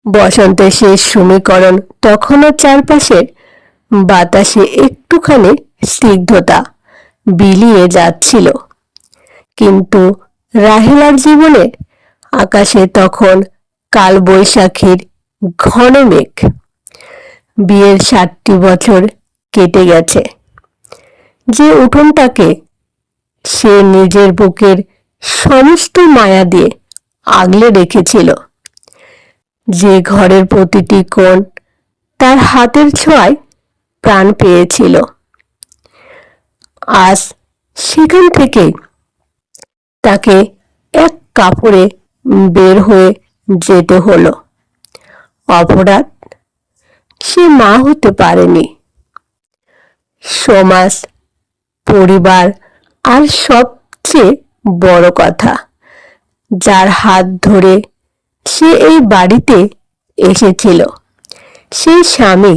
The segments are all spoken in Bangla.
বসন্তের শেষ সমীকরণ তখনও চারপাশে বাতাসে একটুখানি স্নিগ্ধতা বিলিয়ে যাচ্ছিল, কিন্তু রাহেলার জীবনে আকাশে তখন কালবৈশাখীর ঘন মেঘ। বিয়ের 7টি বছর কেটে গেছে। যে উঠোনটাকে সে নিজের বুকের সমস্ত মায়া দিয়ে আগলে রেখেছিল, যে ঘরের প্রতিটি কোণ তার হাতের ছোঁয়ায় প্রাণ পেয়েছিল, আজ সেখান থেকে তাকে এক কাপড়ে বের হয়ে যেতে হলো। অপরাধ? সে মা হতে পারেনি। সমাজ, পরিবার, আর সবচেয়ে বড় কথা, যার হাত ধরে সে এই বাড়িতে এসেছিল, সেই স্বামী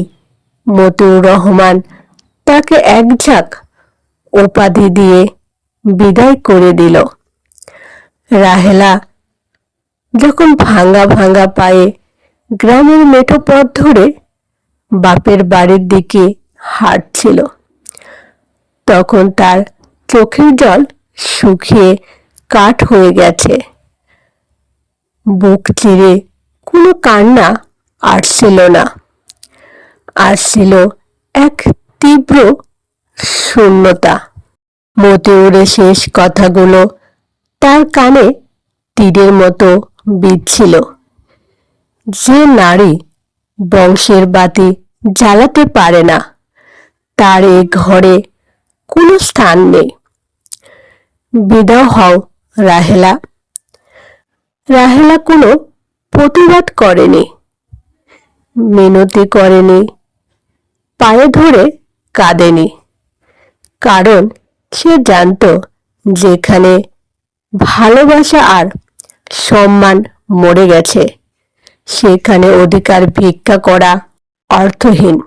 মতিউর রহমান তাকে এক ঝাঁক উপাধি দিয়ে বিদায় করে দিল। রাহেলা যখন ভাঙা ভাঙা পায়ে গ্রামের মেঠো পথ ধরে বাপের বাড়ির দিকে হাঁটছিল, তখন তার চোখের জল শুকিয়ে কাঠ হয়ে গেছে। বুক চিরে কোনো কান্না আসছিল না, আসছিল এক তীব্র শূন্যতা। মতিউরের শেষ কথাগুলো তার কানে তীরের মতো বিঁধছিল। যে নারী বংশের বাতি জ্বালাতে পারে না, তার এ ঘরে কোনো স্থান নেই। বিদায় হও রাহেলা। রাহেলা কোনো প্রতিবাদ করেনি, মিনতি করেনি, পায়ে ধরে কাঁদেনি, কারণ সে জানত যেখানে ভালোবাসা আর সম্মান মরে গেছে, সেখানে অধিকার ভিক্ষা করা অর্থহীন।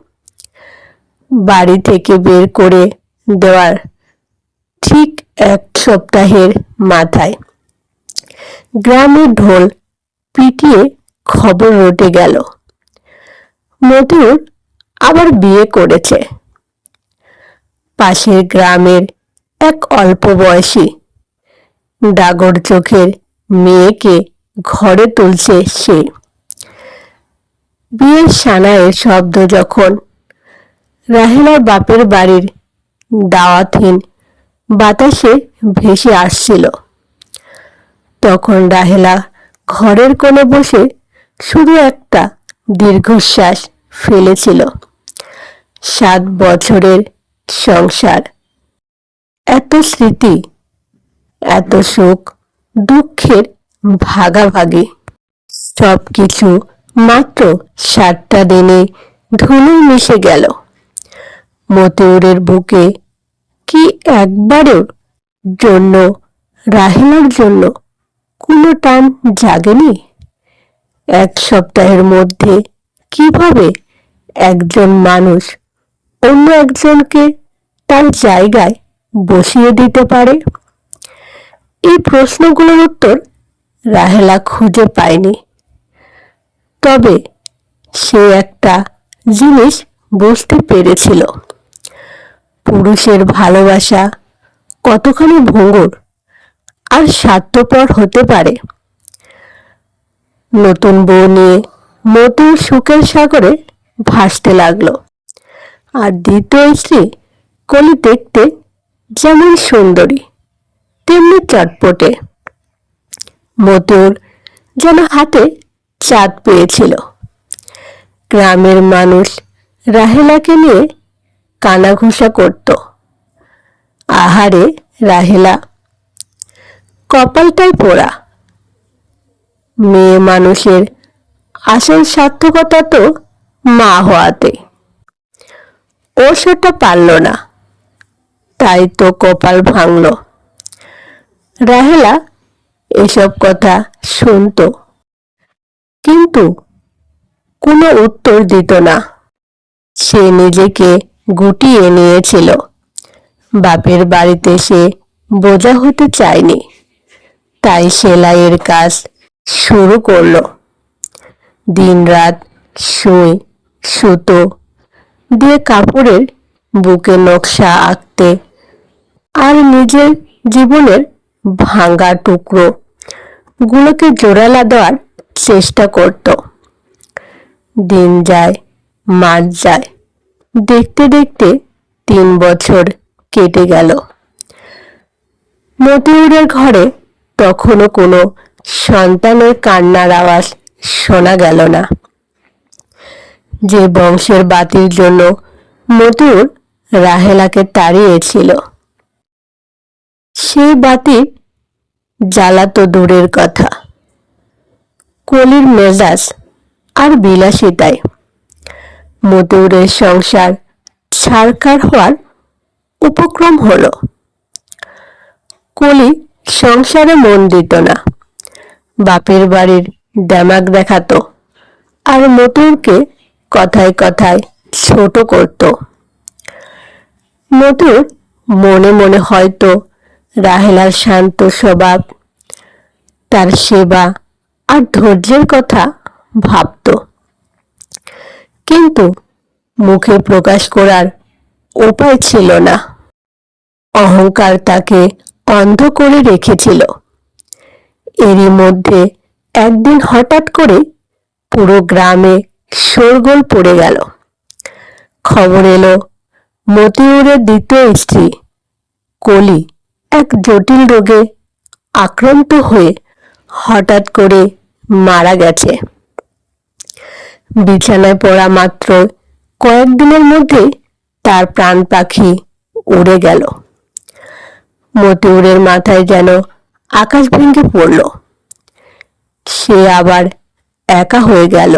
বাড়ি থেকে বের করে দেওয়ার ঠিক 1 সপ্তাহের মাথায় গ্রামের ঢোল পিটিয়ে খবর রটে গেল, মতিউর আবার বিয়ে করেছে। পাশের গ্রামের এক অল্প বয়সী ডাগর চোখের মেয়েকে ঘরে তুলছে সে। বিয়ের সানাইয়ের শব্দ যখন রাহেলার বাপের বাড়ির দাওয়াতহীন বাতাসে ভেসে আসছিল, তখন রাহেলা ঘরের কোণে বসে শুধু একটা দীর্ঘশ্বাস ফেলেছিল। 7 বছরের সংসার, এত স্মৃতি, এত সুখ দুঃখের ভাগাভাগি, সবকিছু মাত্র 7টা দিনে ধুলোয় মিশে গেল। মতিউরের বুকে কি একবারের জন্য রাহেলার জন্য কোনো টান জাগেনি? 1 সপ্তাহের মধ্যে কিভাবে একজন মানুষ অন্য একজনকে তার জায়গায় বসিয়ে দিতে পারে? এই প্রশ্নগুলোর উত্তর রাহেলা খুঁজে পায়নি। তবে সে একটা জিনিস বুঝতে পেরেছিল, পুরুষের ভালোবাসা কতখানি ভঙ্গুর আর স্বার্থপর হতে পারে। নতুন বউ নিয়ে মতিউর সুখের সাগরে ভাসতে লাগলো, আর দ্বিতীয় স্ত্রী কলি দেখতে যেমন সুন্দরী তেমনি চটপটে। মতিউর যেন হাতে চাঁদ পেয়েছিল। গ্রামের মানুষ রাহেলাকে নিয়ে কানাঘুষা করত। আহারে রাহেলা, কপালটাই পোড়া। মেয়ে মানুষের আসল সার্থকতা তো মা হওয়াতে। ও সেটা পারল না, তাই তো কপাল ভাঙল। রাহেলা এসব কথা শুনত, কিন্তু কোনো উত্তর দিত না। সে নিজেকে গুটিয়ে নিয়েছিল। বাপের বাড়িতে সে বোঝা হতে চায়নি, তাই সেলাইয়ের কাজ শুরু করলো। দিনরাত সুই সুতো দিয়ে কাপড়ের বুকে নকশা আঁকতে আর নিজের জীবনের ভাঙা টুকরো গুলোকে জোড়ালা দেওয়ার চেষ্টা করত। দিন যায়, মাস যায়, দেখতে দেখতে 3 বছর কেটে গেল। মতিউরের ঘরে তখনও কোনো সন্তানের কান্নার আওয়াজ শোনা গেল না। যে বংশের বাতির জন্য মতিউর রাহেলাকে তাড়িয়েছিল, সেই বাতি জ্বালা তো দূরের কথা, কলির মেজাজ আর বিলাসিতায় মতিউরের সংসার ছারখার হওয়ার উপক্রম হলো। কলি সংসারে মন দিত না, বাপের বাড়ির দেমাক দেখাতো আর মতিউরকে কথায় কথায় ছোট করত। মতিউর মনে মনে হয়তো রাহেলার শান্ত স্বভাব, তার সেবা আর ধৈর্যের কথা ভাবত, কিন্তু মুখে প্রকাশ করার উপায় ছিল না। অহংকার তাকে অন্ধ করে রেখেছিল। এরই মধ্যে একদিন হঠাৎ করে পুরো গ্রামে শোরগোল পড়ে গেল। খবর এলো মতিউরের দ্বিতীয় স্ত্রী কলি এক জটিল রোগে আক্রান্ত হয়ে হঠাৎ করে মারা গেছে। বিছানায় পড়া মাত্র কয়েকদিনের মধ্যে তার প্রাণ পাখি উড়ে গেল। মতিউরের মাথায় যেন আকাশ ভেঙে পড়ল। সে আবার একা হয়ে গেল।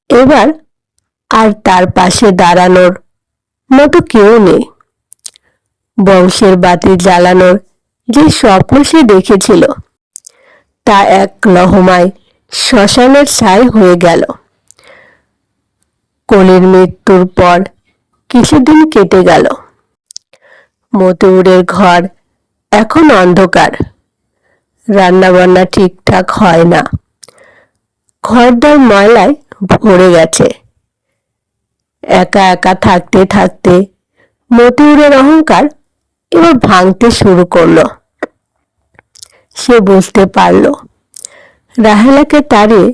এবার আর তার পাশে দাঁড়ানোর মতো কেউ নেই। বংশের বাতি জ্বালানোর যে স্বপ্ন সে দেখেছিল, তা এক লহমায় শ্মশানের ছাই হয়ে গেল। কলির মৃত্যুর পর কিছুদিন কেটে গেল। মতিউরের ঘর এখন অন্ধকার, রান্নাবান্না ঠিকঠাক হয় না, ঘরদর ময়লায় ভরে গেছে। একা একা থাকতে থাকতে মতিউরের অহংকার এবার ভাঙতে শুরু করলো। সে বুঝতে পারল রাহেলাকে তাড়িয়ে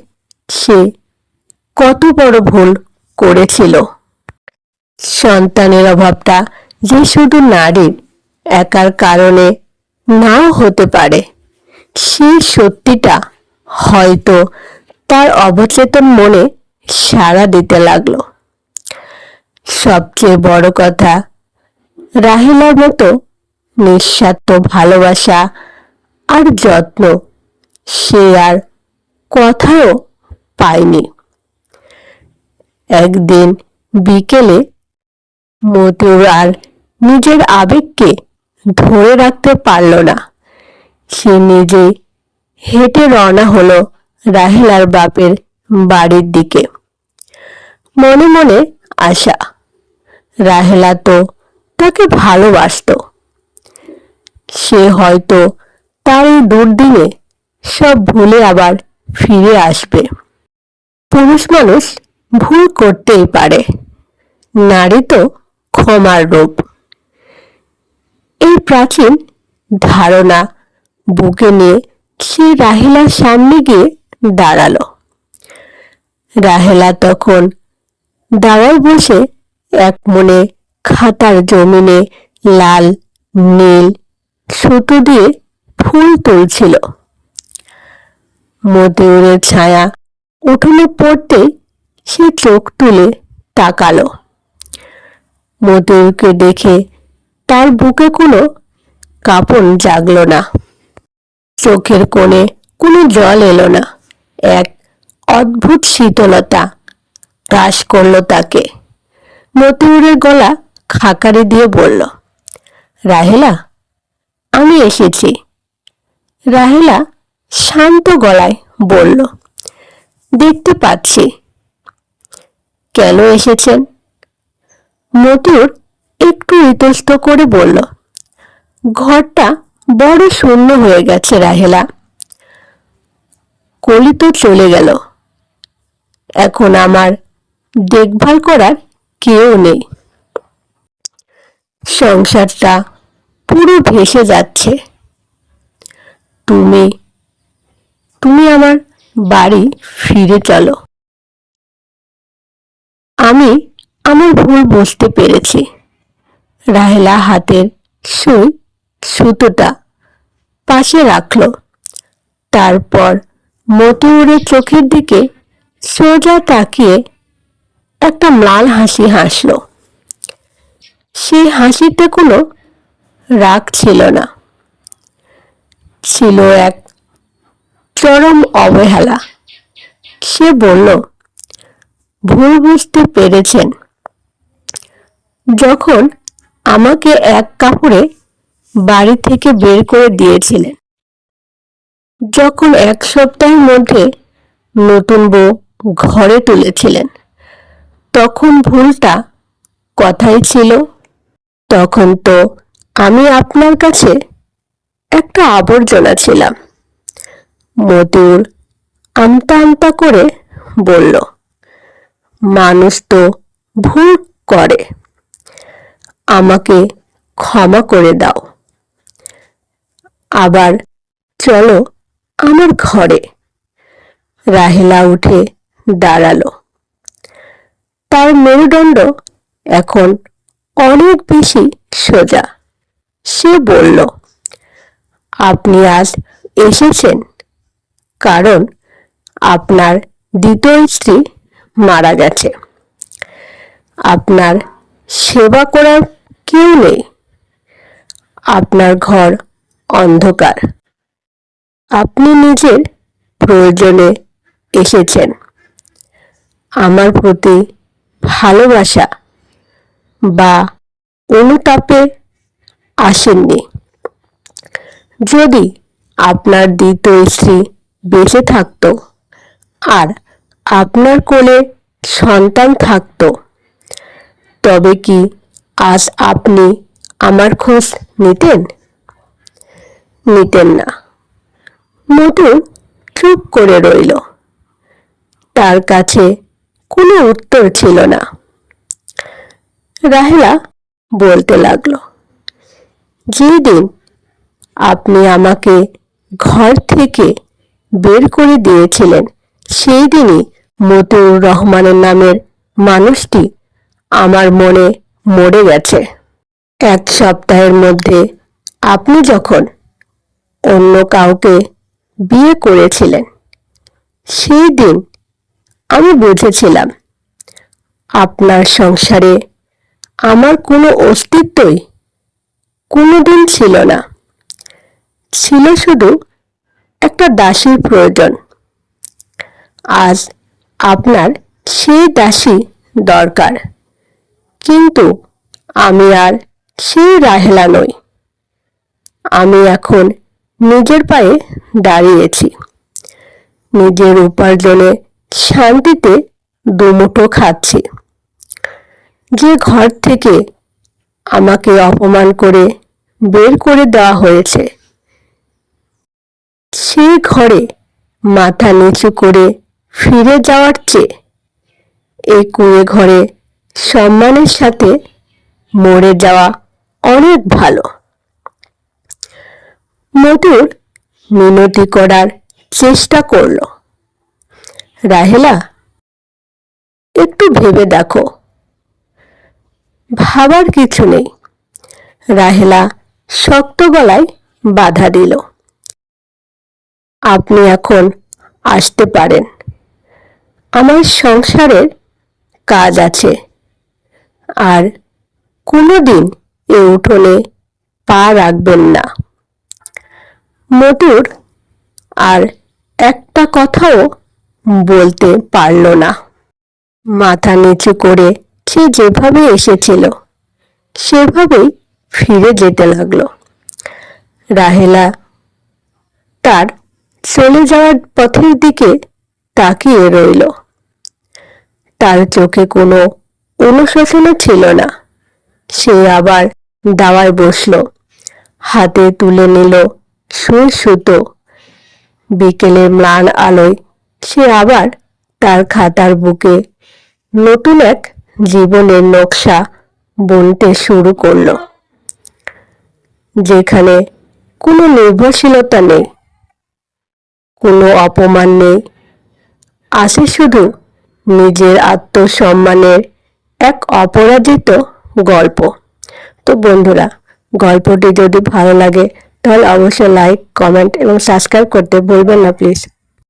সে কত বড় ভুল করেছিল। সন্তানের অভাবটা যে শুধু নারীর একার কারণে নাও হতে পারে, সেই সত্যিটা হয়তো তার অবচেতন মনে সাড়া দিতে লাগলো। সবচেয়ে বড় কথা, রাহেলার মতো নিঃস্বার্থ ভালোবাসা আর যত্ন সে আর কোথাও পায়নি। একদিন বিকেলে মতিউর আর নিজের আবেগকে ধরে রাখতে পারল না। সে নিজে হেঁটে রওনা হলো রাহেলার বাপের বাড়ির দিকে। মনে মনে আশা, রাহেলা তো তাকে ভালোবাসতো, সে হয়তো তার এই দুর্দিনে সব ভুলে আবার ফিরে আসবে। পুরুষ মানুষ ভুল করতেই পারে, নারী তো ক্ষমার রূপ। এই প্রাচীন ধারণা বুকে নিয়ে সে রাহেলার সামনে গিয়ে দাঁড়ালো। রাহেলা তখন দাওয়ায় বসে এক মনে খাতার জমিনে লাল নীল সুতো দিয়ে ফুল তুলছিল। মতিউরের ছায়া উঠোনে পড়তেই সে চোখ তুলে তাকালো। মতিউরকে দেখে তার বুকে কোনো কাঁপন জাগলো না, চোখের কোণে কোনো জল এলো না। এক অদ্ভুত শীতলতা গ্রাস করলো তাকে। মতিউরের গলা খাকারি দিয়ে বলল, রাহেলা, আমি এসেছি। রাহেলা শান্ত গলায় বলল, দেখতে পাচ্ছি। কেন এসেছেন? মতিউর একটু ইতস্ত করে বলল, ঘরটা বড় শূন্য হয়ে গেছে রাহেলা। কলি তো চলে গেল, এখন আমার দেখভাল করার কেউ নেই। সংসারটা পুরো ভেসে যাচ্ছে। তুমি তুমি আমার বাড়ি ফিরে চলো। আমি আমার ভুল বুঝতে পেরেছি। রাহেলা হাতের সুই সুতোটা পাশে রাখলো। তারপর মতিউরের চোখের দিকে সোজা তাকিয়ে একটা ম্লান হাসি হাসলো। সেই হাসিতে কোনো রাগ ছিল না, ছিল এক চরম অবহেলা। সে বলল, ভুল বুঝতে পেরেছেন। যখন আমাকে এক কাপড়ে বাড়ি থেকে বের করে দিয়েছিলেন, যখন এক সপ্তাহের মধ্যে নতুন বউ ঘরে তুলেছিলেন, তখন ভুলটা কথাই ছিল। তখন তো আমি আপনার কাছে একটা আবর্জনা ছিলাম। মতিউর আমতা আমতা করে বলল, মানুষ তো ভুল করে, আমাকে ক্ষমা করে দাও। আবার চলো আমার ঘরে। রাহেলা উঠে দাঁড়ালো। তার মেরুদণ্ড এখন অনেক বেশি সোজা। সে বলল, আপনি আজ এসেছেন কারণ আপনার দ্বিতীয় স্ত্রী মারা গেছে। আপনার সেবা করার কেউ নেই। আপনার ঘর অন্ধকার। আপনি নিজের প্রয়োজনে এসেছেন। আমার প্রতি ভালোবাসা বা অনুতাপে আসেননি। যদি আপনার দ্বিতীয় স্ত্রী বেঁচে থাকতো আর আপনার কোলে সন্তান থাকতো, তবে কি আজ আপনি আমার খোঁজ নিতেন? নিতেন না। মতিউর চুপ করে রইল। তার কাছে কোনো উত্তর ছিল না। রাহেলা বলতে লাগলো, যেদিন আপনি আমাকে ঘর থেকে বের করে দিয়েছিলেন, সেই দিনই মতিউর রহমানের নামের মানুষটি আমার মনে মরে গেছে। এক সপ্তাহের মধ্যে আপনি যখন অন্য কাউকে বিয়ে করেছিলেন, সেই দিন আমি বুঝেছিলাম আপনার সংসারে আমার কোনো অস্তিত্বই কোনোদিন ছিল না। ছিল শুধু একটা দাসীর প্রয়োজন। আজ আপনার সেই দাসী দরকার, কিন্তু আমি আর সেই রাহেলা নই। আমি এখন নিজের পায়ে দাঁড়িয়েছি। নিজের উপার্জনে শান্তিতে দুমুঠো খাচ্ছি। যে ঘর থেকে আমাকে অপমান করে বের করে দেওয়া হয়েছে, সেই ঘরে মাথা নিচু করে ফিরে যাওয়ার চেয়ে এই কুঁড়ে ঘরে সম্মানের সাথে মরে যাওয়া অনেক ভালো। মতিউর মিনতি করার চেষ্টা করল, রাহেলা, একটু ভেবে দেখো। ভাবার কিছু নেই। রাহেলা শক্ত গলায় বাধা দিল, আপনি এখন আসতে পারেন। আমার সংসারের কাজ আছে। আর কোনোদিন এ উঠোনে পা রাখবেন না। মতিউর আর একটা কথাও বলতে পারল না। মাথা নিচু করে সে যেভাবে এসেছিল সেভাবেই ফিরে যেতে লাগলো। রাহেলা তার চলে যাওয়ার পথের দিকে তাকিয়ে রইল। তার চোখে কোনো অনুশোচনা ছিল না। সে আবার দাওয়ায় বসল, হাতে তুলে নিল সুই সুতো। বিকেলের ম্লান আলোয় সে আবার তার খাতার বুকে নতুন এক জীবনের নকশা বুনতে শুরু করলো, যেখানে কোনো নির্ভরশীলতা নেই, কোনো অপমান নেই, আছে শুধু নিজের আত্মসম্মানের এক অপরাজিত গল্প। তো বন্ধুরা, গল্পটি যদি ভালো লাগে তাহলে অবশ্যই লাইক, কমেন্ট এবং সাবস্ক্রাইব করতে ভুলবেন না প্লিজ।